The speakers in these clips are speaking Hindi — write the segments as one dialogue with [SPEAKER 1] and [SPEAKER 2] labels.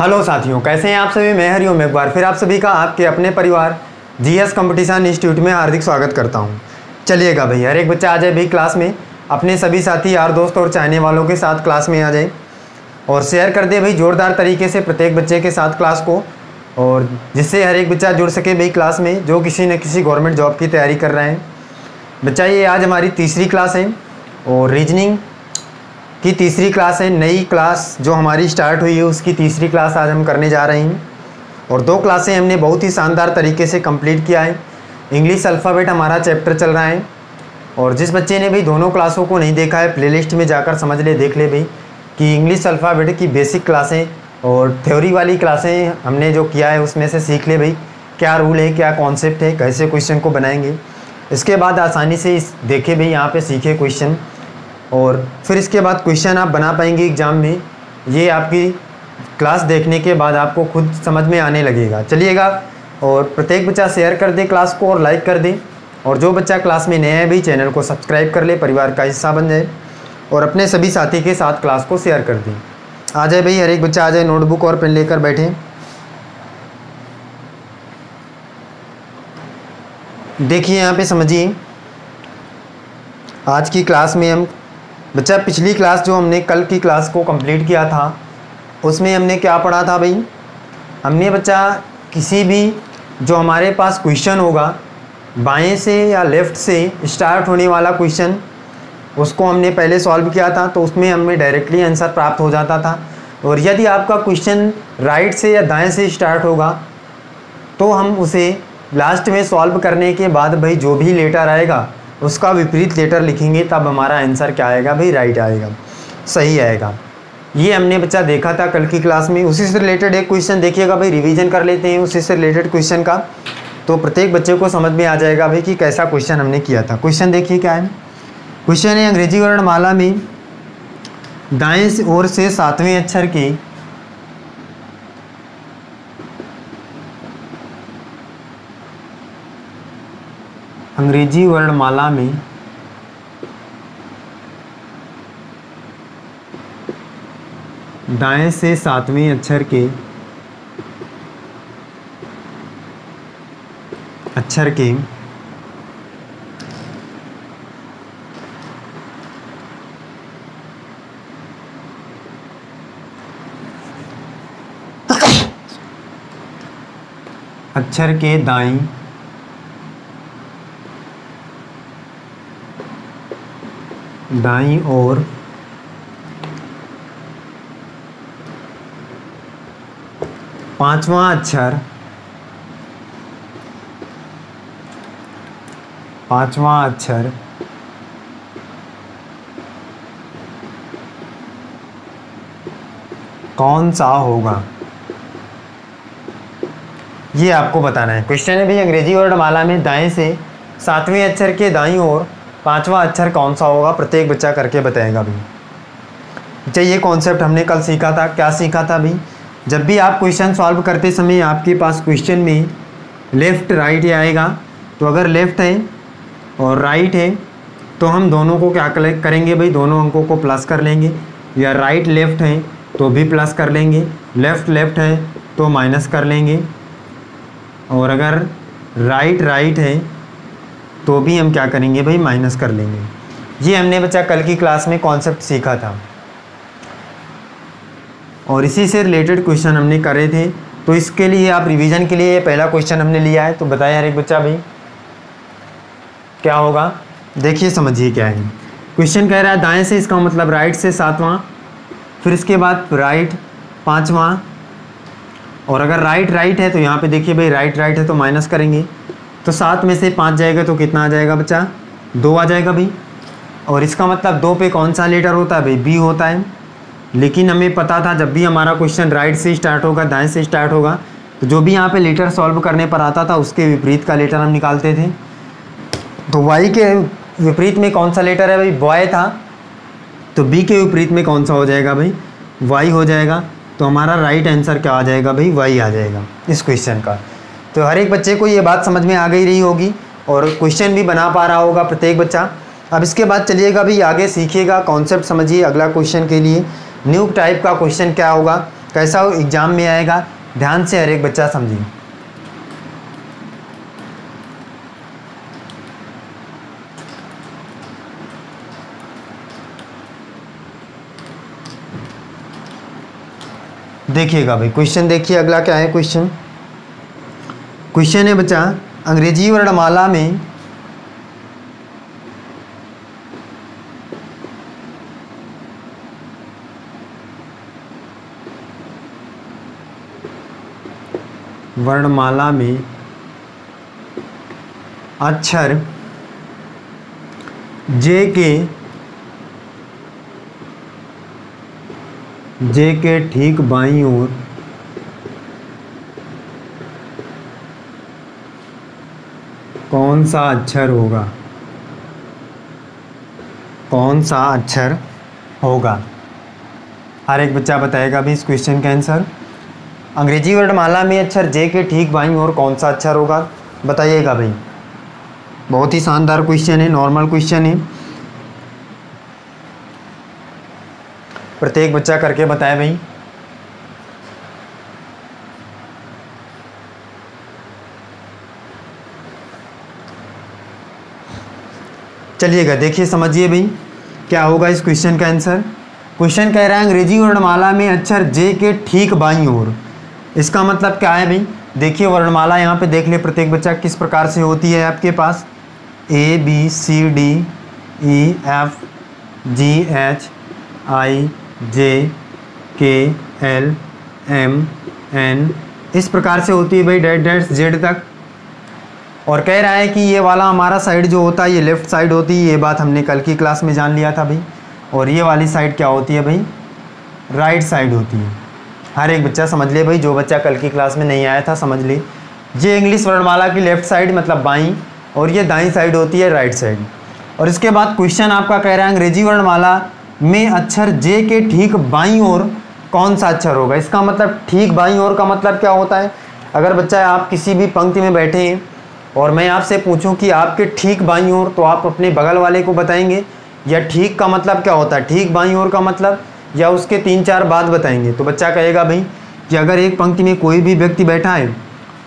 [SPEAKER 1] हेलो साथियों, कैसे हैं आप सभी। मैं हरिओम एक बार फिर आप सभी का आपके अपने परिवार जीएस कंपटीशन इंस्टीट्यूट में हार्दिक स्वागत करता हूं। चलिएगा भाई, हर एक बच्चा आ जाए भाई क्लास में, अपने सभी साथी यार दोस्त और चाहने वालों के साथ क्लास में आ जाए और शेयर कर दे भाई जोरदार तरीके से प्रत्येक बच्चे के साथ क्लास को, और जिससे हर एक बच्चा जुड़ सके भाई क्लास में जो किसी न किसी गवर्नमेंट जॉब की तैयारी कर रहे हैं। बच्चा ये आज हमारी तीसरी क्लास है और रीजनिंग की तीसरी क्लास है। नई क्लास जो हमारी स्टार्ट हुई है उसकी तीसरी क्लास आज हम करने जा रहे हैं और 2 क्लासें हमने बहुत ही शानदार तरीके से कंप्लीट किया है। इंग्लिश अल्फ़ाबेट हमारा चैप्टर चल रहा है और जिस बच्चे ने भाई दोनों क्लासों को नहीं देखा है प्लेलिस्ट में जाकर समझ ले, देख ले भाई कि इंग्लिश अल्फ़ाबेट की बेसिक क्लासें और थ्योरी वाली क्लासें हमने जो किया है उसमें से सीख ले भाई क्या रूल है, क्या कॉन्सेप्ट है, कैसे क्वेश्चन को बनाएंगे। इसके बाद आसानी से देखे भाई यहाँ पे सीखे क्वेश्चन और फिर इसके बाद क्वेश्चन आप बना पाएंगे एग्ज़ाम में। ये आपकी क्लास देखने के बाद आपको खुद समझ में आने लगेगा। चलिएगा और प्रत्येक बच्चा शेयर कर दे क्लास को और लाइक कर दे, और जो बच्चा क्लास में नया है भाई चैनल को सब्सक्राइब कर ले, परिवार का हिस्सा बन जाए और अपने सभी साथी के साथ क्लास को शेयर कर दें। आ जाए भाई, हर एक बच्चा आ जाए, नोटबुक और पेन लेकर बैठे। देखिए यहाँ पे समझिए, आज की क्लास में हम बच्चा पिछली क्लास जो हमने कल की क्लास को कंप्लीट किया था उसमें हमने क्या पढ़ा था भाई। हमने बच्चा किसी भी जो हमारे पास क्वेश्चन होगा बाएं से या लेफ़्ट से स्टार्ट होने वाला क्वेश्चन उसको हमने पहले सॉल्व किया था, तो उसमें हमें डायरेक्टली आंसर प्राप्त हो जाता था। और यदि आपका क्वेश्चन राइट से या दाएं से स्टार्ट होगा तो हम उसे लास्ट में सॉल्व करने के बाद भाई जो भी लेटर आएगा उसका विपरीत लेटर लिखेंगे, तब हमारा आंसर क्या आएगा भाई, राइट आएगा, सही आएगा। ये हमने बच्चा देखा था कल की क्लास में। उसी से रिलेटेड एक क्वेश्चन देखिएगा भाई, रिवीजन कर लेते हैं उसी से रिलेटेड क्वेश्चन का, तो प्रत्येक बच्चे को समझ में आ जाएगा भाई कि कैसा क्वेश्चन हमने किया था। क्वेश्चन देखिए क्या है। क्वेश्चन है अंग्रेजी वर्णमाला में दाएं ओर से 7वें अक्षर के अंग्रेजी वर्णमाला में दाएं से 7वें अक्षर के अक्षर के दाईं ओर 5वां अक्षर कौन सा होगा, ये आपको बताना है। क्वेश्चन है भाई अंग्रेजी वर्णमाला में दाएं से 7वें अक्षर के दाईं ओर 5वां अक्षर कौन सा होगा, प्रत्येक बच्चा करके बताएगा भाई। अच्छा, ये कॉन्सेप्ट हमने कल सीखा था। क्या सीखा था भाई, जब भी आप क्वेश्चन सॉल्व करते समय आपके पास क्वेश्चन में लेफ़्ट राइट आएगा, तो अगर लेफ़्ट है और राइट है तो हम दोनों को क्या करेंगे भाई, दोनों अंकों को प्लस कर लेंगे, या राइट लेफ़्ट है तो भी प्लस कर लेंगे, लेफ़्ट है तो माइनस कर लेंगे, और अगर राइट है तो भी हम क्या करेंगे भाई, माइनस कर लेंगे। ये हमने बच्चा कल की क्लास में कॉन्सेप्ट सीखा था और इसी से रिलेटेड क्वेश्चन हमने करे थे। तो इसके लिए आप रिवीजन के लिए पहला क्वेश्चन हमने लिया है, तो बताएं हर एक बच्चा भाई क्या होगा। देखिए समझिए क्या है। क्वेश्चन कह रहा है दाएं से, इसका मतलब राइट से 7वां, फिर इसके बाद राइट 5वां, और अगर राइट है तो यहाँ पे देखिए भाई राइट है तो माइनस करेंगे, तो 7 में से 5 जाएगा तो कितना आ जाएगा बच्चा, 2 आ जाएगा भाई। और इसका मतलब 2 पे कौन सा लेटर होता है भाई, बी होता है। लेकिन हमें पता था जब भी हमारा क्वेश्चन राइट से स्टार्ट होगा, दाएं से स्टार्ट होगा, तो जो भी यहाँ पे लेटर सॉल्व करने पर आता था उसके विपरीत का लेटर हम निकालते थे। तो वाई के विपरीत में कौन सा लेटर है भाई, बॉय था, तो बी के विपरीत में कौन सा हो जाएगा भाई, वाई हो जाएगा। तो हमारा राइट आंसर क्या आ जाएगा भाई, वाई आ जाएगा इस क्वेश्चन का। तो हर एक बच्चे को ये बात समझ में आ गई रही होगी और क्वेश्चन भी बना पा रहा होगा प्रत्येक बच्चा। अब इसके बाद चलिएगा भाई आगे सीखिएगा, कॉन्सेप्ट समझिए। अगला क्वेश्चन के लिए न्यू टाइप का क्वेश्चन क्या होगा, कैसा एग्जाम में आएगा, ध्यान से हर एक बच्चा समझिए। देखिएगा भाई क्वेश्चन, देखिए अगला क्या है क्वेश्चन। क्वेश्चन है बच्चा, अंग्रेजी वर्णमाला में अक्षर जे के ठीक बाईं ओर कौन सा अक्षर होगा, कौन सा अक्षर होगा। हर एक बच्चा बताएगा भी इस क्वेश्चन का आंसर। अंग्रेजी वर्णमाला में अक्षर जे के ठीक बाईं ओर कौन सा अक्षर होगा, बताइएगा भाई। बहुत ही शानदार क्वेश्चन है, नॉर्मल क्वेश्चन है। प्रत्येक बच्चा करके बताए भाई। चलिएगा देखिए, समझिए भाई क्या होगा इस क्वेश्चन का आंसर। क्वेश्चन कह रहा है अंग्रेजी वर्णमाला में अक्षर जे के ठीक बाईं ओर, इसका मतलब क्या है भाई। देखिए वर्णमाला यहाँ पे देख ले प्रत्येक बच्चा किस प्रकार से होती है आपके पास, A B C D E F G H I J K L M N, इस प्रकार से होती है भाई डैश डैश जेड तक। और कह रहा है कि ये वाला हमारा साइड जो होता है ये लेफ़्ट साइड होती है, ये बात हमने कल की क्लास में जान लिया था भाई। और ये वाली साइड क्या होती है भाई, राइट साइड होती है। हर एक बच्चा समझ ले भाई, जो बच्चा कल की क्लास में नहीं आया था समझ ले। ये इंग्लिश वर्णमाला की लेफ़्ट साइड मतलब बाईं, और ये दाईं साइड होती है राइट साइड। और इसके बाद क्वेश्चन आपका कह रहा है अंग्रेजी वर्णमाला में अक्षर जे के ठीक बाईं ओर कौन सा अक्षर होगा। इसका मतलब ठीक बाईं ओर का मतलब क्या होता है। अगर बच्चा आप किसी भी पंक्ति में बैठे हैं और मैं आपसे पूछूं कि आपके ठीक बाईं ओर, तो आप अपने बगल वाले को बताएंगे, या ठीक का मतलब क्या होता है, ठीक बाईं ओर का मतलब, या उसके 3-4 बात बताएंगे। तो बच्चा कहेगा भाई कि अगर एक पंक्ति में कोई भी व्यक्ति बैठा है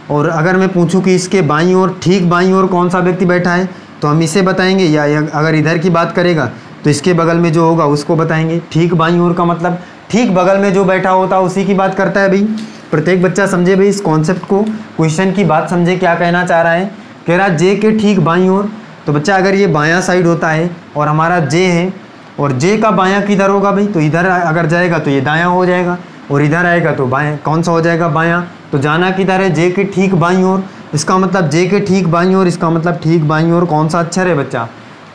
[SPEAKER 1] और अगर मैं पूछूं कि इसके बाईं ओर ठीक बाईं ओर कौन सा व्यक्ति बैठा है, तो हम इसे बताएंगे, या अगर इधर की बात करेगा तो इसके बगल में जो होगा उसको बताएंगे। ठीक बाईं ओर का मतलब ठीक बगल में जो बैठा होता है उसी की बात करता है भाई। प्रत्येक बच्चा समझे भाई इस कॉन्सेप्ट को, क्वेश्चन की बात समझे क्या कहना चाह रहा है। कह रहा है जे के ठीक बाईं ओर, तो बच्चा अगर ये बायां साइड होता है और हमारा जे है, और जे का बायां किधर होगा भाई, तो इधर अगर जाएगा तो ये दायां हो जाएगा, और इधर आएगा तो बायां, कौन सा हो जाएगा बायां। तो जाना किधर है, जे के ठीक बाईं ओर। इसका मतलब जे के ठीक बाईं ओर, इसका मतलब ठीक बाईं ओर कौन सा अक्षर है बच्चा,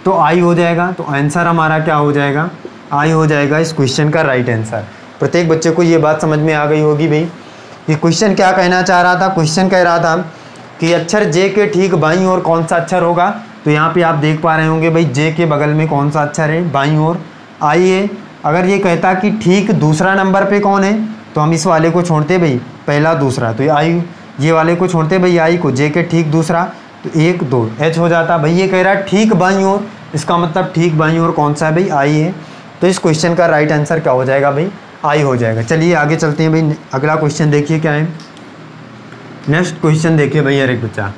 [SPEAKER 1] तो आई हो जाएगा। तो आंसर हमारा क्या हो जाएगा, आई हो जाएगा इस क्वेश्चन का राइट आंसर। प्रत्येक बच्चे को ये बात समझ में आ गई होगी भाई ये क्वेश्चन क्या कहना चाह रहा था। क्वेश्चन कह रहा था कि अक्षर जे के ठीक बाईं ओर कौन सा अक्षर होगा। तो यहाँ पे आप देख पा रहे होंगे भाई जे के बगल में कौन सा अक्षर है बाईं ओर, आई है। अगर ये कहता कि ठीक दूसरा नंबर पे कौन है, तो हम इस वाले को छोड़ते भाई पहला दूसरा, तो ये आई, ये वाले को छोड़ते भाई आई को, जे के ठीक दूसरा, तो 1 2 एच हो जाता भाई। ये कह रहा है ठीक बाईं ओर, इसका मतलब ठीक बाईं ओर कौन सा है भाई, आई है। तो इस क्वेश्चन का राइट आंसर क्या हो जाएगा भाई, आई हो जाएगा। चलिए आगे चलते हैं भाई, अगला क्वेश्चन देखिए क्या है। नेक्स्ट क्वेश्चन देखिए भाई हर एक बच्चा।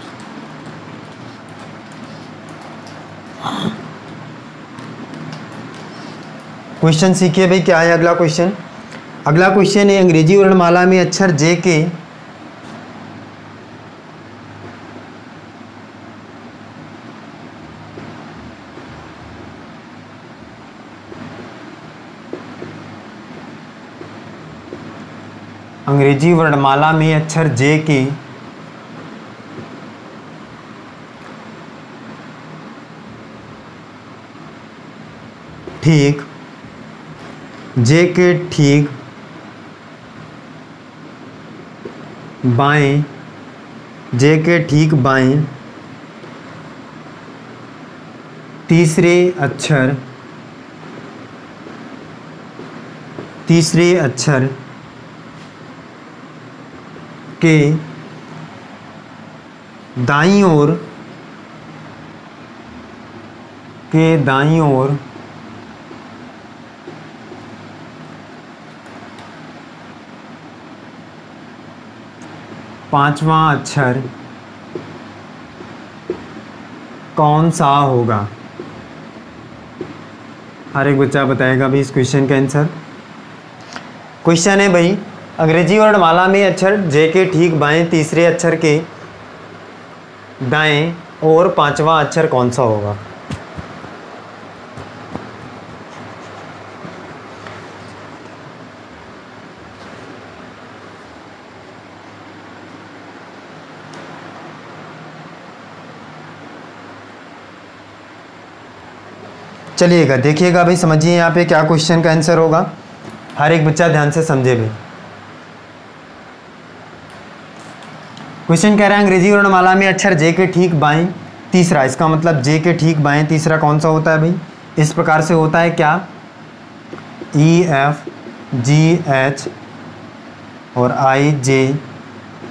[SPEAKER 1] क्वेश्चन सीखिए भाई क्या है अगला क्वेश्चन। अगला क्वेश्चन है अंग्रेजी वर्णमाला में अक्षर जे के अंग्रेजी वर्णमाला में अक्षर जे के ठीक, जे के ठीक बाएं, जे के ठीक बाएं तीसरे अक्षर के दाईं ओर पांचवा अक्षर कौन सा होगा? हर एक बच्चा बताएगा भाई इस क्वेश्चन का आंसर। क्वेश्चन है भाई, अंग्रेजी वर्णमाला में अक्षर जे के ठीक बाएं तीसरे अक्षर के दाएं और पांचवा अक्षर कौन सा होगा? चलिएगा देखिएगा भाई, समझिए यहाँ पे क्या क्वेश्चन का आंसर होगा। हर एक बच्चा ध्यान से समझे भाई। क्वेश्चन कह रहा है अंग्रेजी वर्णमाला में अक्षर जे के ठीक बाएं तीसरा, इसका मतलब जे के ठीक बाएं तीसरा कौन सा होता है भाई? इस प्रकार से होता है क्या? ई एफ जी एच और I J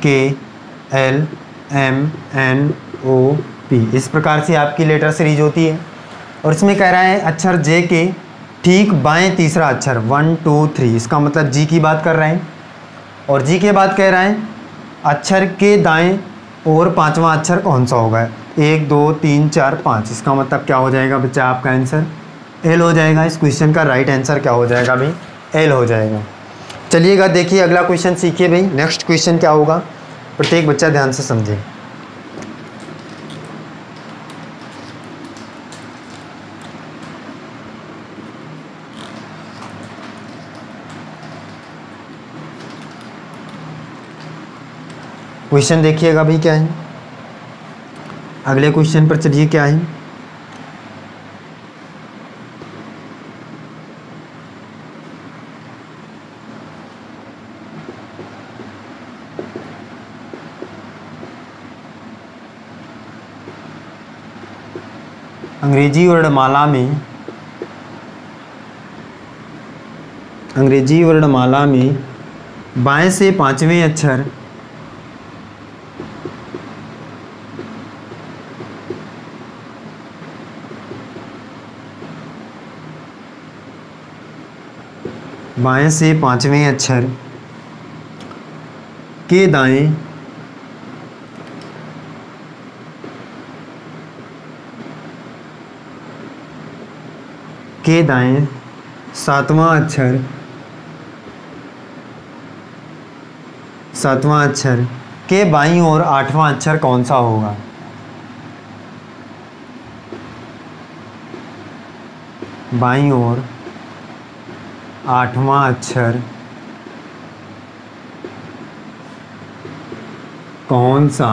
[SPEAKER 1] K L M N O P, इस प्रकार से आपकी लेटर सीरीज होती है। और इसमें कह रहा है अक्षर जे के ठीक बाएं तीसरा अक्षर 1 2 3, इसका मतलब जी की बात कर रहे हैं। और जी के बाद कह रहा है अक्षर के दाएं और पांचवा अक्षर कौन सा होगा? 1 2 3 4 5, इसका मतलब क्या हो जाएगा बच्चा? आपका आंसर एल हो जाएगा। इस क्वेश्चन का राइट आंसर क्या हो जाएगा भाई? एल हो जाएगा। चलिएगा देखिए अगला क्वेश्चन सीखिए भाई। नेक्स्ट क्वेश्चन क्या होगा, प्रत्येक बच्चा ध्यान से समझे। क्वेश्चन देखिएगा भाई क्या है। अगले क्वेश्चन पर चलिए क्या है। अंग्रेजी वर्णमाला में बाएं से पांचवें अक्षर बाएं से पांचवें अक्षर के दाएं सातवां अक्षर के बाईं ओर आठवां अक्षर कौन सा होगा? बाईं ओर आठवां अक्षर कौन सा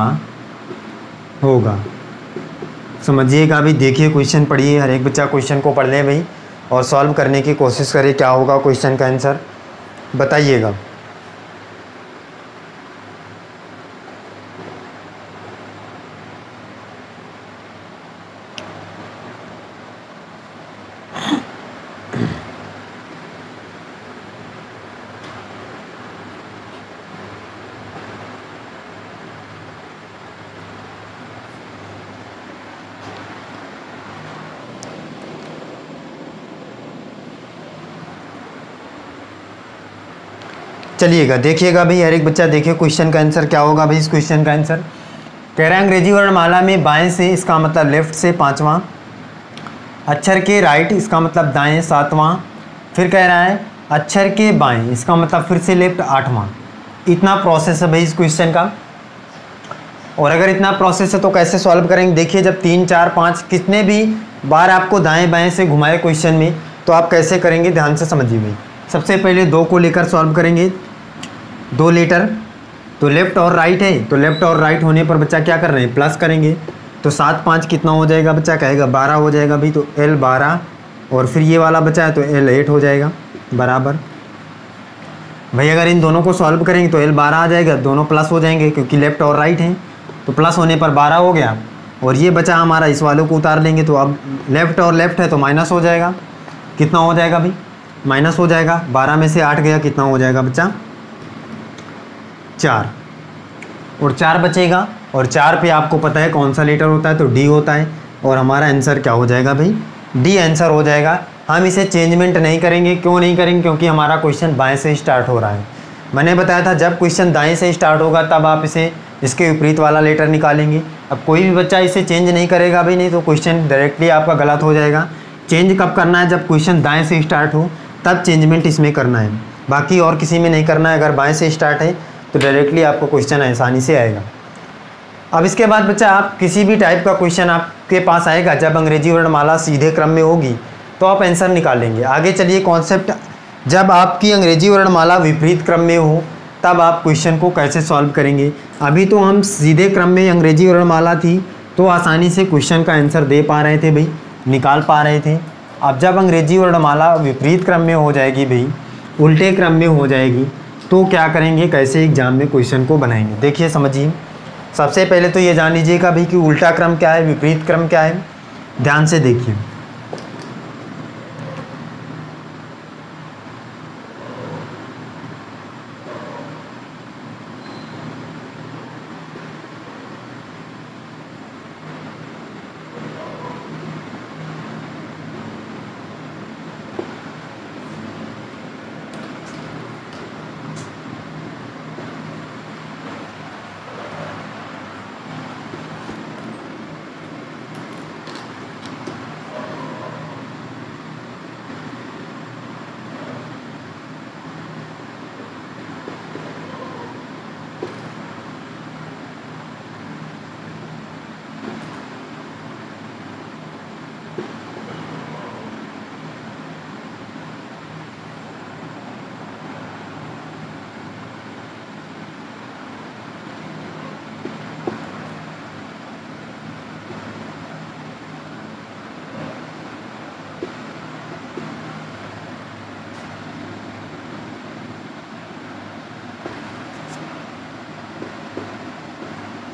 [SPEAKER 1] होगा? समझिएगा अभी, देखिए क्वेश्चन पढ़िए, हर एक बच्चा क्वेश्चन को पढ़ ले भाई और सॉल्व करने की कोशिश करिए क्या होगा क्वेश्चन का आंसर, बताइएगा। चलिएगा देखिएगा भाई, हर एक बच्चा देखिए क्वेश्चन का आंसर क्या होगा भाई। इस क्वेश्चन का आंसर कह रहा है अंग्रेजी वर्णमाला में बाएं से, इसका मतलब लेफ्ट से पांचवां अक्षर के राइट, इसका मतलब दाएं सातवां, फिर कह रहा है अक्षर के बाएं, इसका मतलब फिर से लेफ्ट आठवां। इतना प्रोसेस है भाई इस क्वेश्चन का। और अगर इतना प्रोसेस है तो कैसे सॉल्व करेंगे? देखिए जब 3 4 5 कितने भी बार आपको दाएं बाएं से घुमाए क्वेश्चन में, तो आप कैसे करेंगे ध्यान से समझिए भाई। सबसे पहले 2 को लेकर सॉल्व करेंगे, 2 लेटर तो लेफ़्ट और राइट है, तो लेफ़्ट और राइट होने पर बच्चा क्या कर रहे हैं? प्लस करेंगे। तो 7 5 कितना हो जाएगा बच्चा? कहेगा 12 हो जाएगा भाई, तो L 12, और फिर ये वाला बचा है तो L 8 हो जाएगा बराबर। भाई अगर इन दोनों को सॉल्व करेंगे तो L 12 आ जाएगा, दोनों प्लस हो जाएंगे क्योंकि लेफ़्ट और राइट हैं, तो प्लस होने पर 12 हो गया। और ये बचा हमारा, इस वाले को उतार लेंगे तो अब लेफ़्ट और लेफ़्ट है तो माइनस हो जाएगा। कितना हो जाएगा भाई? माइनस हो जाएगा। 12 में से 8 गया, कितना हो जाएगा बच्चा? 4, और 4 बचेगा। और 4 पे आपको पता है कौन सा लेटर होता है? तो D होता है। और हमारा आंसर क्या हो जाएगा भाई? D आंसर हो जाएगा। हम इसे चेंजमेंट नहीं करेंगे। क्यों नहीं करेंगे? क्योंकि हमारा क्वेश्चन बाएं से स्टार्ट हो रहा है। मैंने बताया था जब क्वेश्चन दाएं से स्टार्ट होगा तब आप इसे इसके विपरीत वाला लेटर निकालेंगे। अब कोई भी बच्चा इसे चेंज नहीं करेगा भाई, नहीं तो क्वेश्चन डायरेक्टली आपका गलत हो जाएगा। चेंज कब करना है? जब क्वेश्चन दाएं से स्टार्ट हो तब चेंजमेंट इसमें करना है, बाकी और किसी में नहीं करना है। अगर बाएं से स्टार्ट है तो डायरेक्टली आपको क्वेश्चन आसानी से आएगा। अब इसके बाद बच्चा आप किसी भी टाइप का क्वेश्चन आपके पास आएगा, जब अंग्रेजी वर्णमाला सीधे क्रम में होगी तो आप आंसर निकालेंगे। आगे चलिए कॉन्सेप्ट, जब आपकी अंग्रेजी वर्णमाला विपरीत क्रम में हो तब आप क्वेश्चन को कैसे सॉल्व करेंगे। अभी तो हम सीधे क्रम में अंग्रेजी वर्णमाला थी तो आसानी से क्वेश्चन का आंसर दे पा रहे थे भाई, निकाल पा रहे थे। अब जब अंग्रेजी वर्णमाला विपरीत क्रम में हो जाएगी भाई, उल्टे क्रम में हो जाएगी, तो क्या करेंगे, कैसे एग्जाम में क्वेश्चन को बनाएंगे। देखिए समझिए, सबसे पहले तो ये जान लीजिएगा भाई कि उल्टा क्रम क्या है, विपरीत क्रम क्या है। ध्यान से देखिए,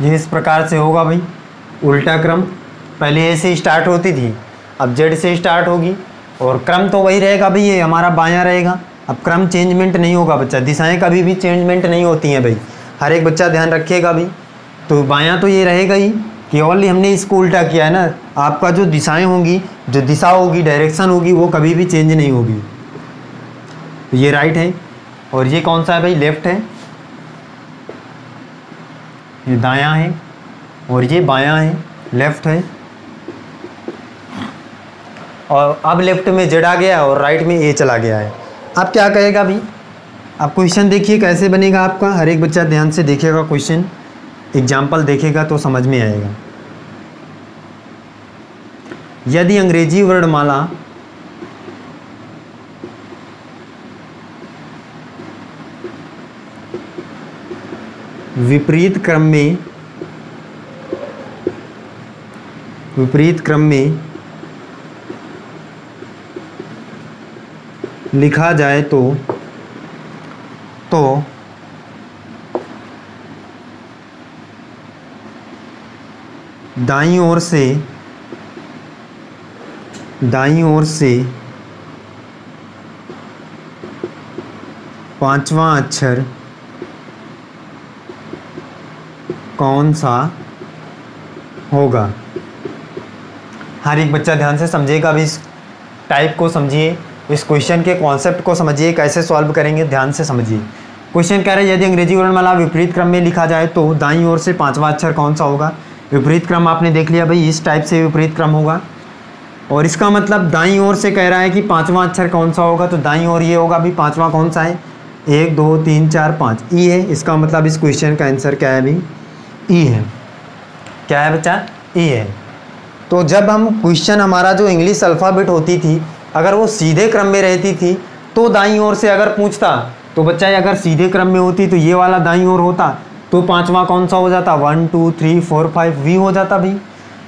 [SPEAKER 1] ये इस प्रकार से होगा भाई। उल्टा क्रम पहले ए से स्टार्ट होती थी, अब जेड से स्टार्ट होगी, और क्रम तो वही रहेगा भाई, ये हमारा बायां रहेगा। अब क्रम चेंजमेंट नहीं होगा बच्चा, दिशाएं कभी भी चेंजमेंट नहीं होती हैं भाई, हर एक बच्चा ध्यान रखिएगा भाई। तो बायां तो ये रहेगा ही, केवल हमने इसको उल्टा किया है ना। आपका जो दिशाएं होंगी, जो दिशा होगी, डायरेक्शन होगी, वो कभी भी चेंज नहीं होगी। तो ये राइट है, और ये कौन सा है भाई, लेफ्ट है। ये दायां है और ये बायां है, लेफ्ट है। और अब लेफ्ट में जेड आ गया और राइट में ए चला गया है। अब क्या कहेगा भाई, अब क्वेश्चन देखिए कैसे बनेगा आपका। हर एक बच्चा ध्यान से देखिएगा, क्वेश्चन एग्जाम्पल देखेगा तो समझ में आएगा। यदि अंग्रेजी वर्णमाला विपरीत क्रम में लिखा जाए तो दाईं ओर से पांचवा अक्षर कौन सा होगा। हर एक बच्चा ध्यान से समझेगा भी, इस टाइप को समझिए, इस क्वेश्चन के कॉन्सेप्ट को समझिए, कैसे सॉल्व करेंगे ध्यान से समझिए। क्वेश्चन कह रहे हैं यदि अंग्रेजी वर्णमाला विपरीत क्रम में लिखा जाए तो दाईं ओर से पांचवा अक्षर कौन सा होगा। विपरीत क्रम आपने देख लिया भाई, इस टाइप से विपरीत क्रम होगा, और इसका मतलब दाईं ओर से कह रहा है कि पांचवा अक्षर कौन सा होगा, तो दाईं ओर ये होगा भाई। पांचवा कौन सा है, 1 2 3 4 5, ई है। इसका मतलब इस क्वेश्चन का आंसर क्या है भाई, ई है। क्या है बच्चा, ई है। तो जब हम क्वेश्चन, हमारा जो इंग्लिश अल्फ़ाबेट होती थी, अगर वो सीधे क्रम में रहती थी तो दाईं ओर से अगर पूछता तो बच्चा अगर सीधे क्रम में होती तो ये वाला दाईं ओर होता, तो पांचवा कौन सा हो जाता, 1 2 3 4 5 वी हो जाता भाई।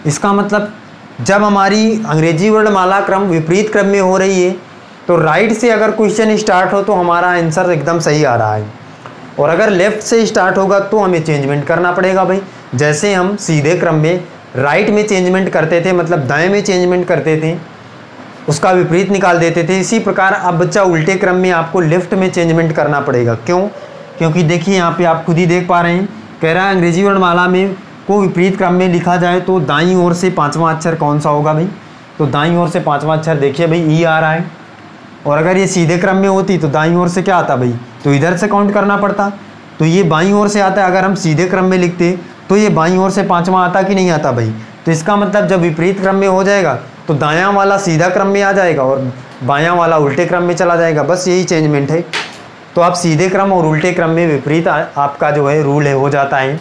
[SPEAKER 1] इसका मतलब जब हमारी अंग्रेजी वर्णमाला क्रम विपरीत क्रम में हो रही है तो राइट से अगर क्वेश्चन स्टार्ट हो तो हमारा आंसर एकदम सही आ रहा है, और अगर लेफ़्ट से स्टार्ट होगा तो हमें चेंजमेंट करना पड़ेगा भाई। जैसे हम सीधे क्रम में राइट में चेंजमेंट करते थे, मतलब दाएं में चेंजमेंट करते थे, उसका विपरीत निकाल देते थे, इसी प्रकार अब बच्चा उल्टे क्रम में आपको लेफ्ट में चेंजमेंट करना पड़ेगा। क्यों? क्योंकि देखिए यहाँ पे आप खुद ही देख पा रहे हैं, कह रहा है अंग्रेजी वर्णमाला में को विपरीत क्रम में लिखा जाए तो दाईं ओर से पांचवा अक्षर कौन सा होगा भाई। तो दाईं ओर से पांचवा अक्षर देखिए भाई, ई आ रहा है। और अगर ये सीधे क्रम में होती तो दाईं ओर से क्या आता भाई, तो इधर से काउंट करना पड़ता। तो ये बाईं ओर से आता है, अगर हम सीधे क्रम में लिखते तो ये बाईं ओर से 5वां आता कि नहीं आता भाई। तो इसका मतलब जब विपरीत क्रम में हो जाएगा तो दायां वाला सीधा क्रम में आ जाएगा और बायां वाला उल्टे क्रम में चला जाएगा, बस यही चेंजमेंट है। तो आप सीधे क्रम और उल्टे क्रम में विपरीत आपका जो है रूल है हो जाता है।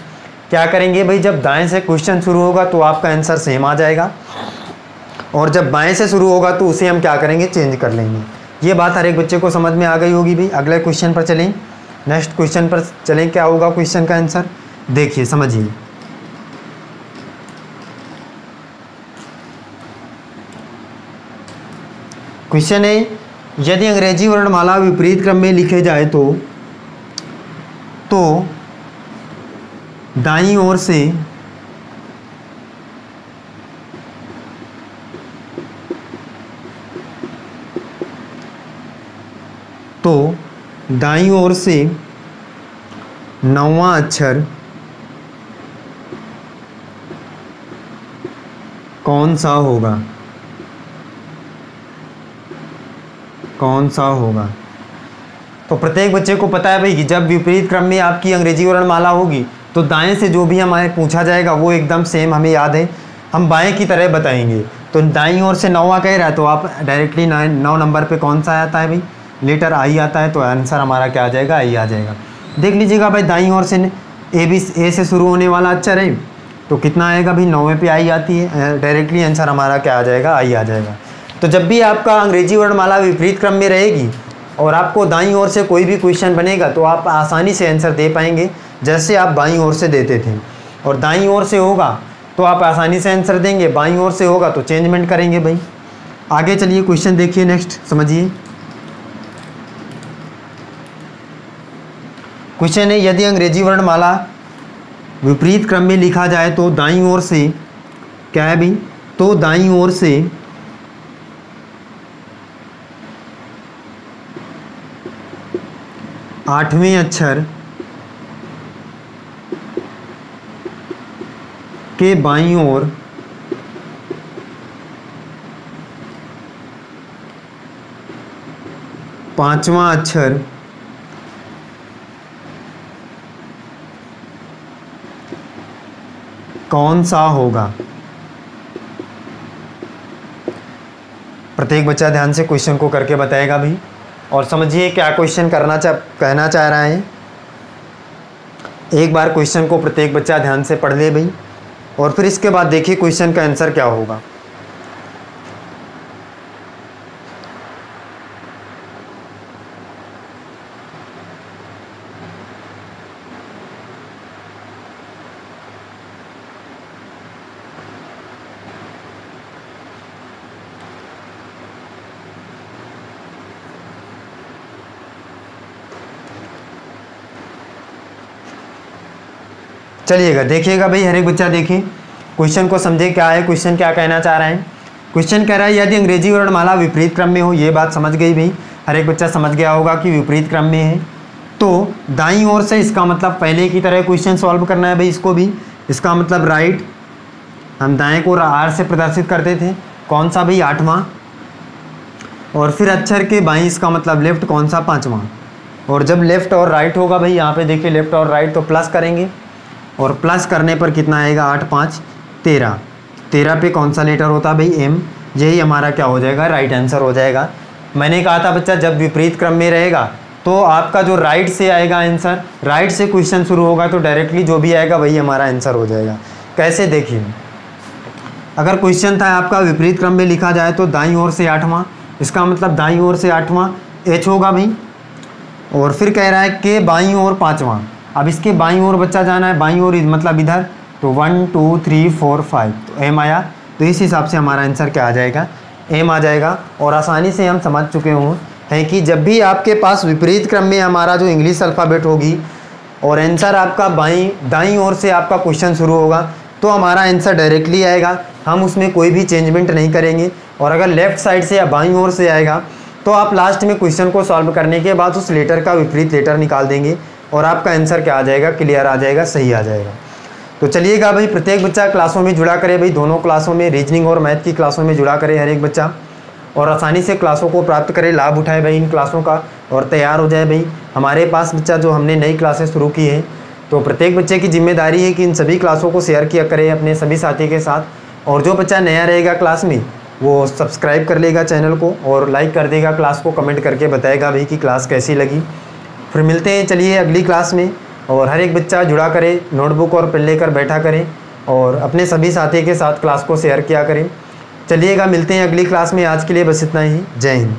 [SPEAKER 1] क्या करेंगे भाई, जब दाएं से क्वेश्चन शुरू होगा तो आपका आंसर सेम आ जाएगा, और जब बाएं से शुरू होगा तो उसे हम क्या करेंगे, चेंज कर लेंगे। ये बात हर एक बच्चे को समझ में आ गई होगी भाई। अगले क्वेश्चन पर चलें, नेक्स्ट क्वेश्चन पर चलें। क्या होगा क्वेश्चन का आंसर, देखिए समझिए। क्वेश्चन है, यदि अंग्रेजी वर्णमाला विपरीत क्रम में लिखे जाए तो दाईं ओर से दाईं ओर से 9वां अक्षर कौन सा होगा, कौन सा होगा। तो प्रत्येक बच्चे को पता है भाई कि जब विपरीत क्रम में आपकी अंग्रेजी वर्णमाला होगी तो दाएं से जो भी हमारे पूछा जाएगा वो एकदम सेम हमें याद है, हम बाएं की तरह बताएंगे। तो दाईं ओर से 9वां कह रहा है तो आप डायरेक्टली 9 नंबर पे कौन सा आता है भाई, लेटर आई आता है, तो आंसर हमारा क्या आ जाएगा, आई आ जाएगा। देख लीजिएगा भाई, दाईं ओर से ए से शुरू होने वाला अक्षर है तो कितना आएगा भाई, 9वें पे आई आती है, डायरेक्टली आंसर हमारा क्या आ जाएगा, आई आ जाएगा। तो जब भी आपका अंग्रेजी वर्णमाला विपरीत क्रम में रहेगी और आपको दाईं ओर से कोई भी क्वेश्चन बनेगा तो आप आसानी से आंसर दे पाएंगे, जैसे आप बाईं ओर से देते थे। और दाईं ओर से होगा तो आप आसानी से आंसर देंगे, बाईं ओर से होगा तो चेंजमेंट करेंगे भाई। आगे चलिए क्वेश्चन देखिए, नेक्स्ट समझिए। क्वेश्चन है, यदि अंग्रेजी वर्णमाला विपरीत क्रम में लिखा जाए तो दाईं ओर से क्या है भाई, तो दाईं ओर से 8वें अक्षर के बाईं ओर 5वां अक्षर कौन सा होगा। प्रत्येक बच्चा ध्यान से क्वेश्चन को करके बताएगा भी, और समझिए क्या क्वेश्चन कहना चाह रहा है। एक बार क्वेश्चन को प्रत्येक बच्चा ध्यान से पढ़ ले भाई, और फिर इसके बाद देखिए क्वेश्चन का आंसर क्या होगा। चलिएगा देखिएगा भाई, हर एक बच्चा देखिए क्वेश्चन को समझे क्या है, क्वेश्चन क्या कहना चाह रहा है। क्वेश्चन कह रहा है यदि अंग्रेजी वर्णमाला विपरीत क्रम में हो, ये बात समझ गई भाई, हर एक बच्चा समझ गया होगा कि विपरीत क्रम में है। तो दाईं ओर से इसका मतलब पहले की तरह क्वेश्चन सॉल्व करना है भाई, इसको भी। इसका मतलब राइट, हम दाएं को आर से प्रदर्शित करते थे, कौन सा भाई 8वां, और फिर अक्षर के बाईं इसका मतलब लेफ्ट, कौन सा 5वां। और जब लेफ्ट और राइट होगा भाई, यहाँ पे देखिए लेफ्ट और राइट, तो प्लस करेंगे, और प्लस करने पर कितना आएगा 8 5 13, 13 पे कौन सा लेटर होता है भाई एम, यही हमारा क्या हो जाएगा, राइट आंसर हो जाएगा। मैंने कहा था बच्चा जब विपरीत क्रम में रहेगा तो आपका जो राइट से आएगा आंसर, राइट से क्वेश्चन शुरू होगा तो डायरेक्टली जो भी आएगा वही हमारा आंसर हो जाएगा। कैसे देखिए, अगर क्वेश्चन था आपका विपरीत क्रम में लिखा जाए तो दाईं ओर से 8वां, इसका मतलब दाईं ओर से 8वां एच होगा भाई, और फिर कह रहा है कि बाईं ओर 5वां। अब इसके बाईं ओर बच्चा जाना है, बाईं ओर मतलब इधर, तो 1 2 3 4 5, तो एम आया। तो इस हिसाब से हमारा आंसर क्या आ जाएगा, एम आ जाएगा। और आसानी से हम समझ चुके हों हैं कि जब भी आपके पास विपरीत क्रम में हमारा जो इंग्लिश अल्फ़ाबेट होगी और आंसर आपका दाईं ओर से आपका क्वेश्चन शुरू होगा तो हमारा आंसर डायरेक्टली आएगा, हम उसमें कोई भी चेंजमेंट नहीं करेंगे। और अगर लेफ़्ट साइड से या बाईं ओर से आएगा तो आप लास्ट में क्वेश्चन को सॉल्व करने के बाद उस लेटर का विपरीत लेटर निकाल देंगे और आपका आंसर क्या आ जाएगा, क्लियर आ जाएगा, सही आ जाएगा। तो चलिएगा भाई, प्रत्येक बच्चा क्लासों में जुड़ा करे भाई, दोनों क्लासों में, रीजनिंग और मैथ की क्लासों में जुड़ा करे हर एक बच्चा। और आसानी से क्लासों को प्राप्त करे, लाभ उठाए भाई इन क्लासों का और तैयार हो जाए भाई हमारे पास बच्चा जो हमने नई क्लासेस शुरू की है। तो प्रत्येक बच्चे की जिम्मेदारी है कि इन सभी क्लासों को शेयर किया करे अपने सभी साथी के साथ। और जो बच्चा नया रहेगा क्लास में वो सब्सक्राइब कर लेगा चैनल को और लाइक कर देगा क्लास को, कमेंट करके बताएगा भाई कि क्लास कैसी लगी। फिर मिलते हैं चलिए अगली क्लास में। और हर एक बच्चा जुड़ा करे, नोटबुक और पेन लेकर बैठा करें और अपने सभी साथी के साथ क्लास को शेयर किया करें। चलिएगा मिलते हैं अगली क्लास में। आज के लिए बस इतना ही। जय हिंद।